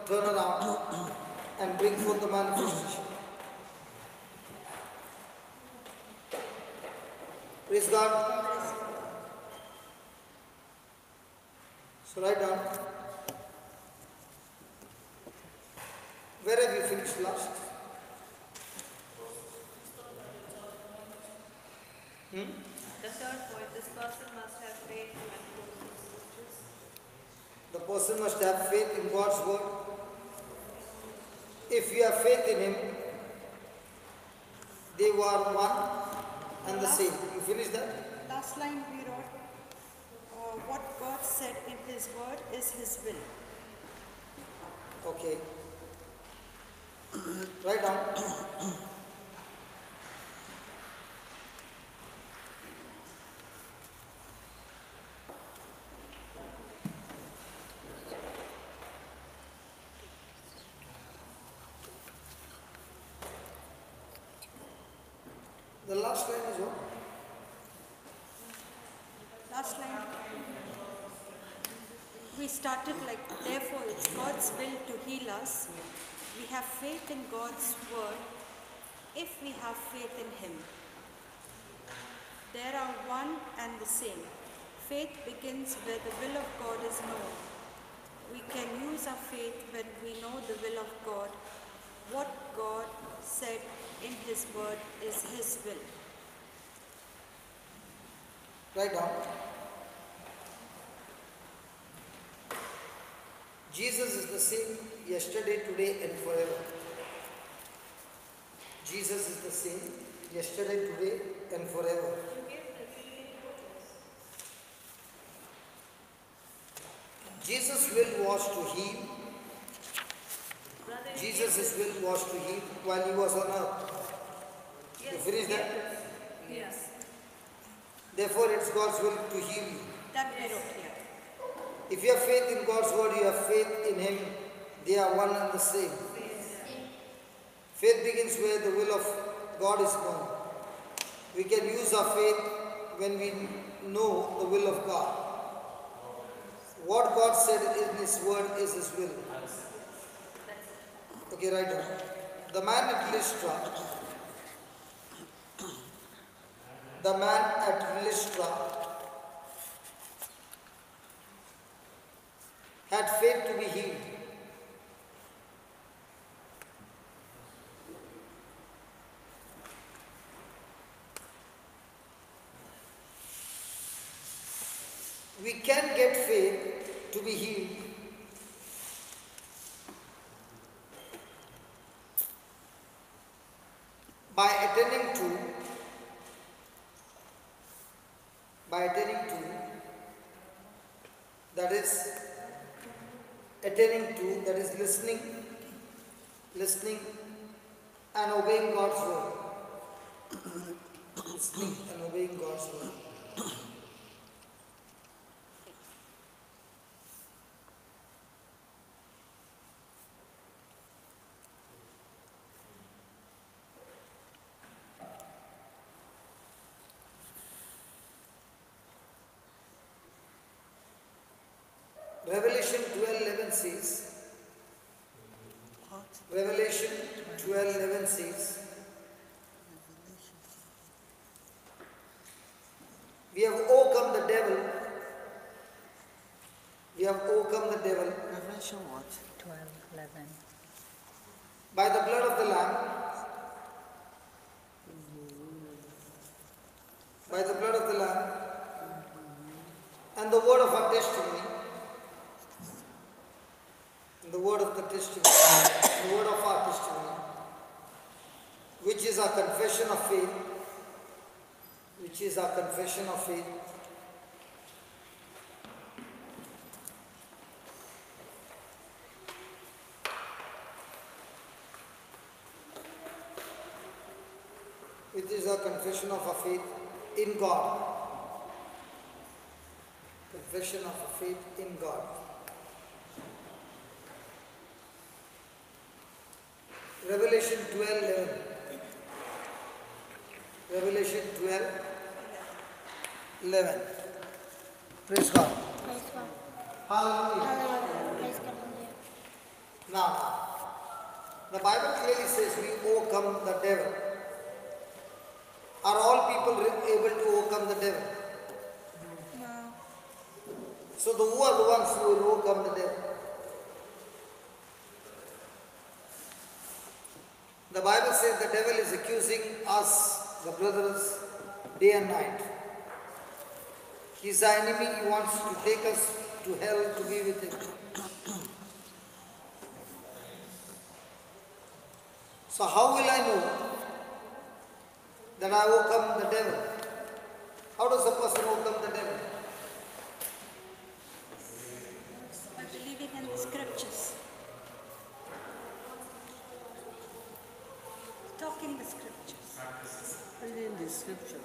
turn around and bring forth the manifestation. Praise God. So write down. Where have you finished last? The third point, this person must have faith to enforce his scriptures. The person must have faith in God's word. If you have faith in Him, they were one and the same. You finish that? Last line we wrote, what God said in His word is His will. Okay. Write down. The last line is what? Last line. We started like, therefore it's God's will to heal us. We have faith in God's word if we have faith in Him. They are one and the same. Faith begins where the will of God is known. We can use our faith when we know the will of God. What God said in His word is His will. Write down. Jesus is the same yesterday, today and forever. Jesus is the same yesterday, today and forever. Jesus' will was to heal. Jesus' will was to heal while He was on earth. You finish that? Yes. Therefore, it's God's will to heal you. That we wrote here. If you have faith in God's word, you have faith in Him. They are one and the same. Faith begins where the will of God is known. We can use our faith when we know the will of God. What God said in His word is His will. Okay, write down. The man at Lystra had faith to be healed. We can get faith to be healed by attending to, that is listening and obeying God's word. Listening and obeying God's word. Revelation 12:11 says, Revelation 12:11 says, we have overcome the devil. We have overcome the devil. Revelation what? 12:11. By the blood of the Lamb. By the blood of the Lamb. And the word of our testimony. The word of the testimony, the word of our testimony, which is our confession of faith, which is our confession of our faith in God. Confession of our faith in God. Revelation 12:11. Revelation 12:11. Praise God. Praise God. Hallelujah. Hallelujah. Praise God. Now, the Bible clearly says we overcome the devil. Are all people able to overcome the devil? No. So who are the ones who will overcome the devil? The Bible says the devil is accusing us, the brothers, day and night. He's our enemy. He wants to take us to hell to be with him. So how will I know that I overcome the devil? How does a person overcome the devil? By believing in the scriptures. Talking the scriptures. Only in the scripture.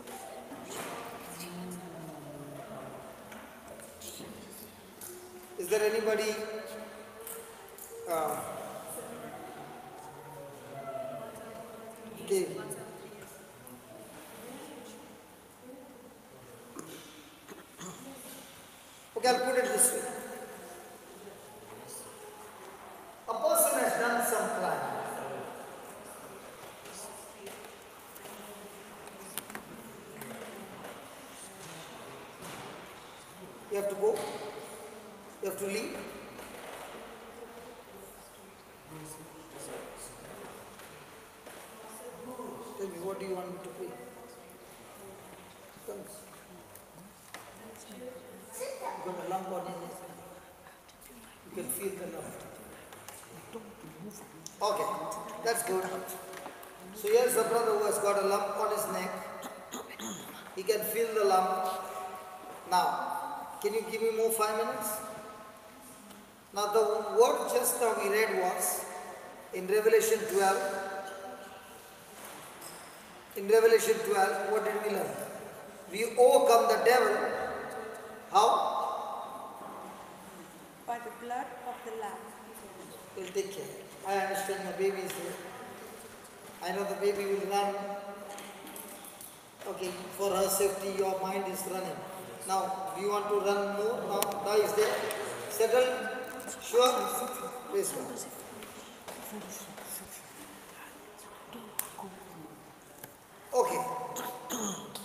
Is there anybody okay. Okay, I'll put it this way. A person has done some crime. You have to go. You have to leave. Tell me, what do you want me to pay? Come. You got a lump on your neck. You can feel the lump. Okay, that's good. So here's a brother who has got a lump on his neck. He can feel the lump. Now, can you give me more 5 minutes? Now the word just now we read was in Revelation 12. In Revelation 12, what did we learn? We overcome the devil. How? By the blood of the Lamb. We'll take care. I understand the baby is here. I know the baby will run. Okay, for her safety, your mind is running. Now, do you want to run more? Now is there? Settled? Sure? Praise God. Okay.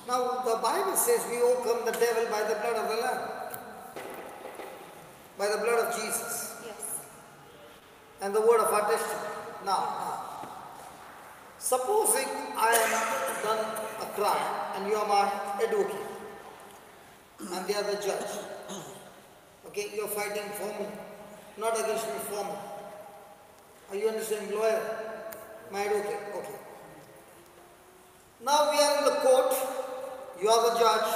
Now, the Bible says we overcome the devil by the blood of the Lamb. By the blood of Jesus. Yes. And the word of our testimony. Now, supposing I have done a crime and you are my advocate and the other judge. Okay, you are fighting for me, not against me, for me. Are you understanding? Lawyer, my advocate. Okay. Now we are in the court, you are the judge,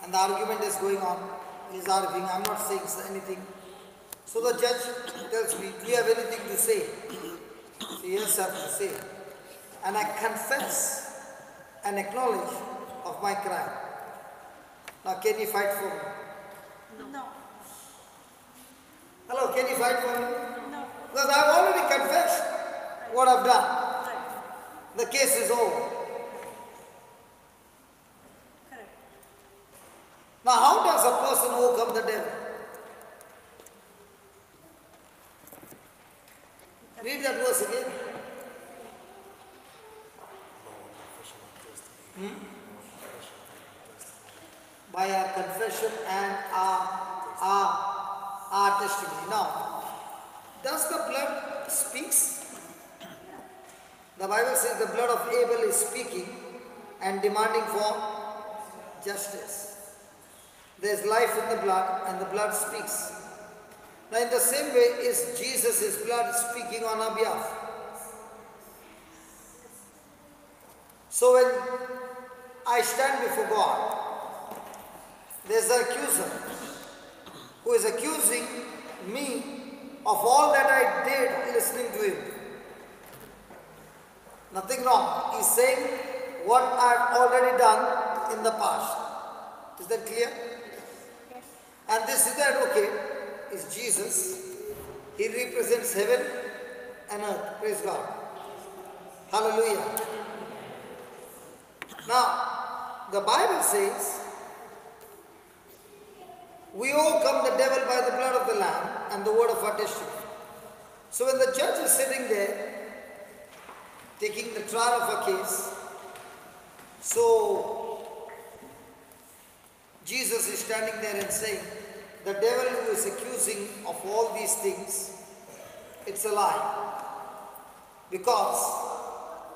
and the argument is going on. He is arguing, I am not saying anything. So the judge tells me, do you have anything to say? So yes, I have to say. And I confess and acknowledge of my crime. Now can you fight for me? No. Hello, can you fight for me? No. Because I have already confessed what I have done. Right. The case is over. Correct. Now how does a person overcome the devil? Read that verse again. By our confession and our testimony. Now, does the blood speaks? The Bible says the blood of Abel is speaking and demanding for justice. There is life in the blood and the blood speaks. Now in the same way is Jesus' blood speaking on our behalf. So when I stand before God, there's an accuser who is accusing me of all that I did listening to him. Nothing wrong. He's saying what I've already done in the past. Is that clear? Yes. And this is the advocate, is Jesus. He represents heaven and earth. Praise God. Hallelujah. Now, the Bible says, we overcome the devil by the blood of the Lamb and the word of our testimony. So when the judge is sitting there, taking the trial of a case, so Jesus is standing there and saying, the devil who is accusing of all these things, it's a lie. Because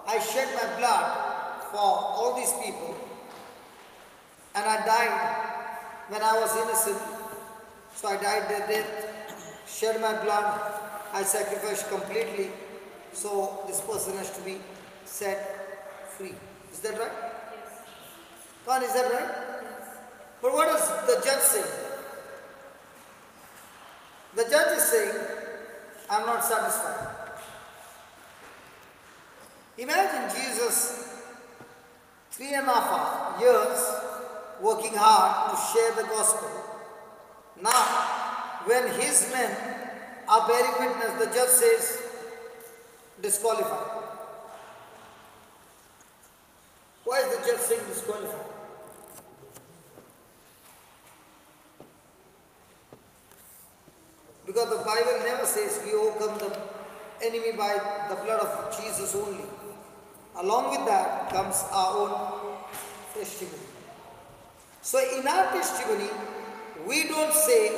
I shed my blood for all these people, and I died when I was innocent. So I died their death, shed my blood, I sacrificed completely. So this person has to be set free. Is that right? Yes. Come on, is that right? But what does the judge say? The judge is saying, I'm not satisfied. Imagine Jesus, 3.5 years, working hard to share the gospel. Now, when his men are bearing witness, the judge says, disqualified. Why is the judge saying disqualified? Because the Bible never says we overcome the enemy by the blood of Jesus only. Along with that comes our own testimony. So in our testimony, we don't say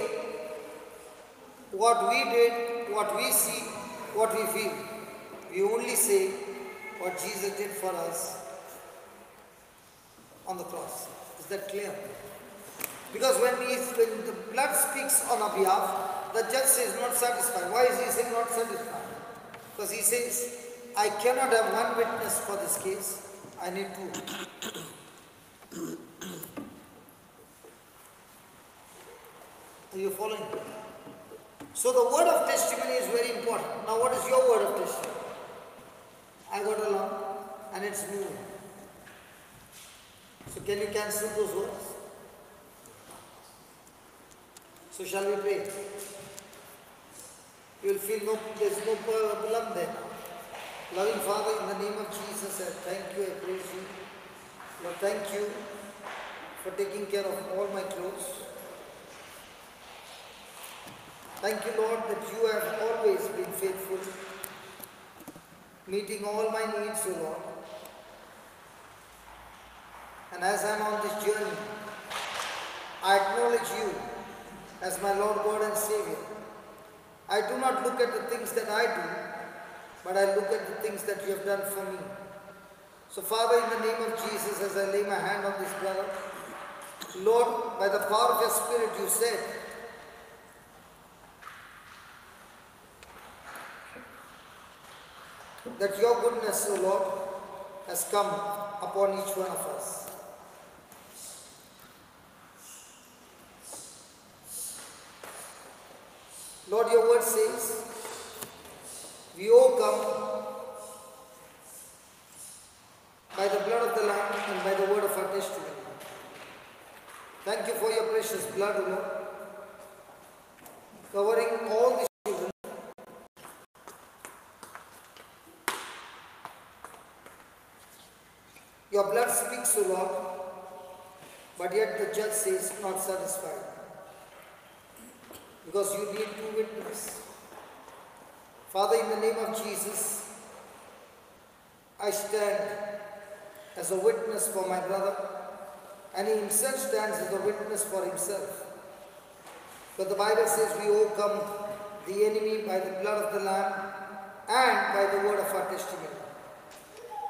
what we did, what we see, what we feel. We only say what Jesus did for us on the cross. Is that clear? Because when the blood speaks on our behalf, the judge says not satisfied. Why is he saying not satisfied? Because he says, I cannot have one witness for this case, I need two. Are you following? So the word of testimony is very important. Now what is your word of testimony? I got along and it's moving. So can you cancel those words? So shall we pray? You will feel there's no problem there now. Loving Father, in the name of Jesus, I thank you, I praise you. Lord, thank you for taking care of all my clothes. Thank you, Lord, that you have always been faithful, meeting all my needs, O Lord. And as I am on this journey, I acknowledge you as my Lord God and Savior. I do not look at the things that I do, but I look at the things that you have done for me. So Father, in the name of Jesus, as I lay my hand on this brother, Lord, by the power of your Spirit, you said, that your goodness, O Lord, has come upon each one of us. Lord, your word says, we overcome by the blood of the Lamb and by the word of our testimony. Thank you for your precious blood, O Lord, covering all these children. Your blood speaks, O Lord, but yet the judge says not satisfied. Because you need two witnesses. Father, in the name of Jesus, I stand as a witness for my brother, and he himself stands as a witness for himself. But the Bible says we overcome the enemy by the blood of the Lamb and by the word of our testimony.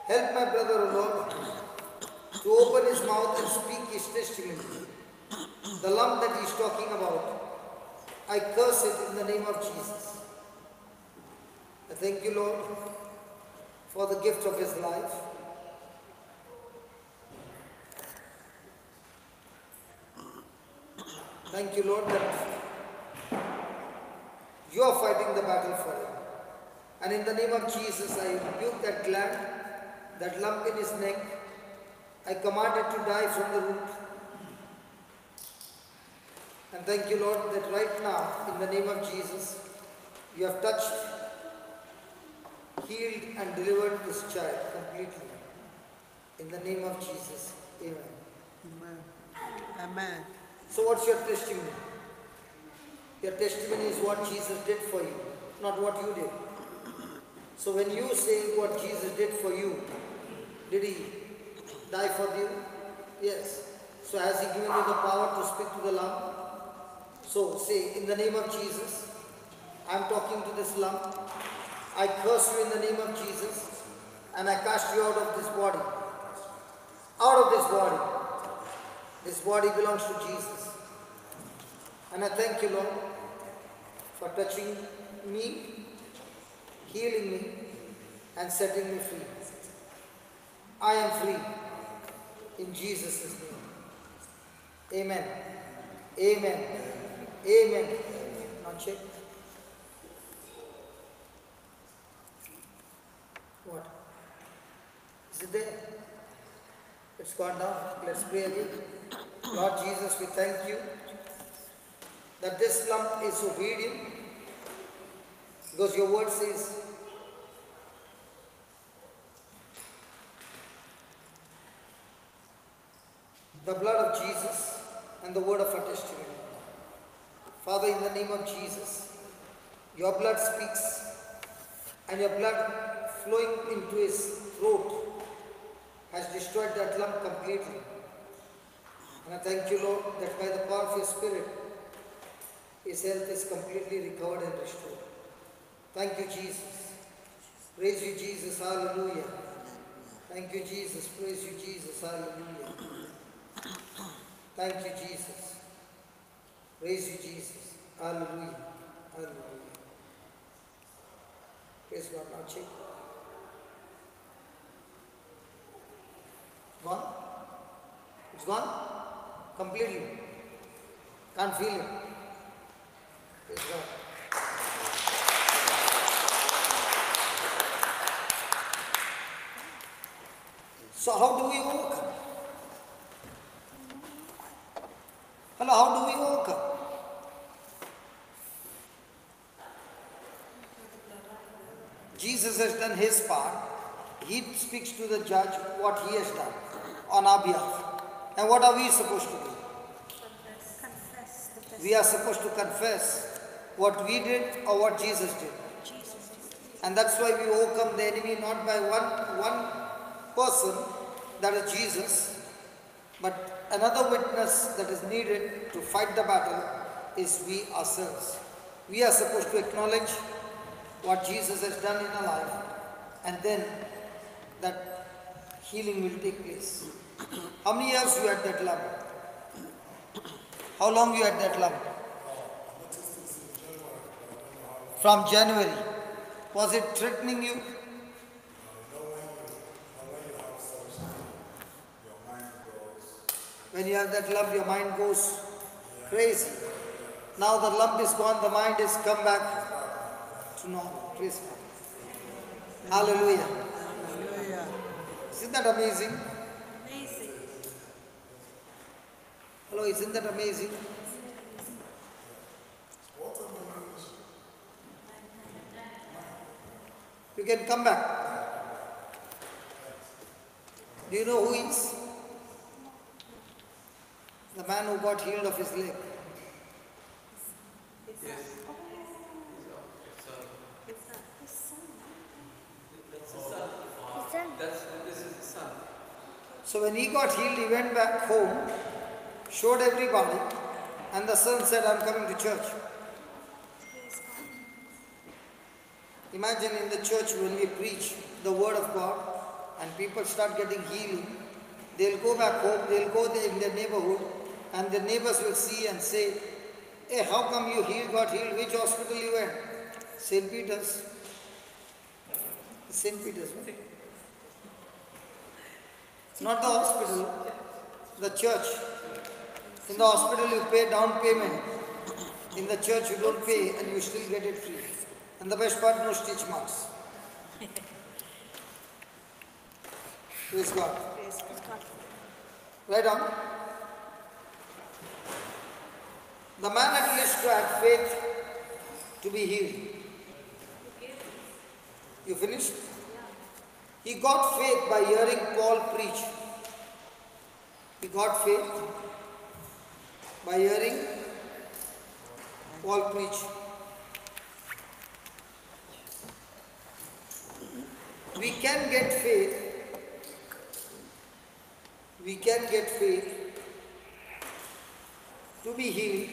Help my brother, O Lord, to open his mouth and speak his testimony. The lump that he is talking about, I curse it in the name of Jesus. I thank you, Lord, for the gift of his life. Thank you, Lord, that you are fighting the battle for him. And in the name of Jesus, I rebuke that gland, that lump in his neck. I command it to die from the root. And thank you, Lord, that right now, in the name of Jesus, you have touched, healed and delivered this child completely. In the name of Jesus, amen. Amen. Amen. So what's your testimony? Your testimony is what Jesus did for you. not what you did. So when you say what Jesus did for you, did he die for you? Yes. So has he given you the power to speak to the lump? So say, in the name of Jesus, I am talking to this lump. I curse you in the name of Jesus and I cast you out of this body. Out of this body. This body belongs to Jesus. And I thank you, Lord, for touching me, healing me, and setting me free. I am free in Jesus' name. Amen. Amen. Amen. Now check. What? Is it there? It's gone down. Let's pray again. Lord Jesus, we thank you that this lump is obedient, because your word says, the blood of Jesus and the word of our testimony. Father, in the name of Jesus, your blood speaks, and your blood flowing into his throat has destroyed that lump completely. And I thank you, Lord, that by the power of your Spirit, his health is completely recovered and restored. Thank you, Jesus. Praise you, Jesus. Hallelujah. Thank you, Jesus. Praise you, Jesus. Hallelujah. Thank you, Jesus. Praise you, Jesus. Hallelujah. Hallelujah. Praise God. Now check. Gone? It's gone? Completely. Can't feel it. Praise God. So how do we overcome? Hello, how do we overcome? Jesus has done his part. He speaks to the judge what he has done on our behalf. And what are we supposed to do? Confess the We are supposed to confess what we did or what Jesus did. And that's why we overcome the enemy not by one person, that is Jesus, but another witness that is needed to fight the battle is we ourselves. We are supposed to acknowledge what Jesus has done in our life, and then that healing will take place. How many years you had that lump? How long you had that lump? From January. Was it threatening you? When you have that lump, your mind goes crazy. Now the lump is gone, the mind has come back to normal. Praise God. Hallelujah. Hallelujah. Isn't that amazing? Amazing. Hello, isn't that amazing? You can come back. Do you know who he is? The man who got healed of his leg. So when he got healed, he went back home, showed everybody, and the son said, I'm coming to church. Imagine in the church when we preach the word of God and people start getting healing, they'll go back home, they'll go there in their neighborhood, and the neighbors will see and say, hey, how come you got healed? Which hospital you went? St. Peter's. St. Peter's, right? Not the hospital, the church. In the hospital you pay down payment. In the church you don't pay and you still get it free. And the best part, no stitch marks. Praise God. Right on. The man at Lystra had faith to be healed. You finished? He got faith by hearing Paul preach. He got faith by hearing Paul preach. We can get faith. We can get faith to be healed.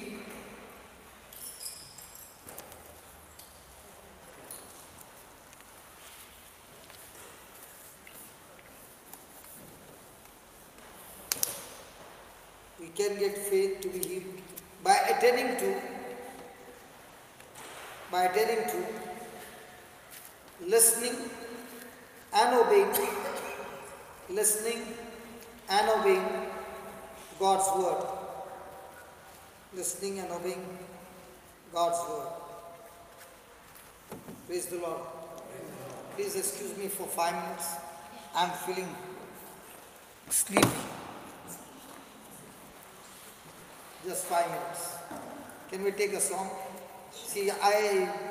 We can get faith to be healed by attending to, listening and obeying, listening and obeying God's word. Listening and obeying God's word. Praise the Lord. Please excuse me for 5 minutes. I'm feeling sleepy. Just 5 minutes. Can we take a song? See,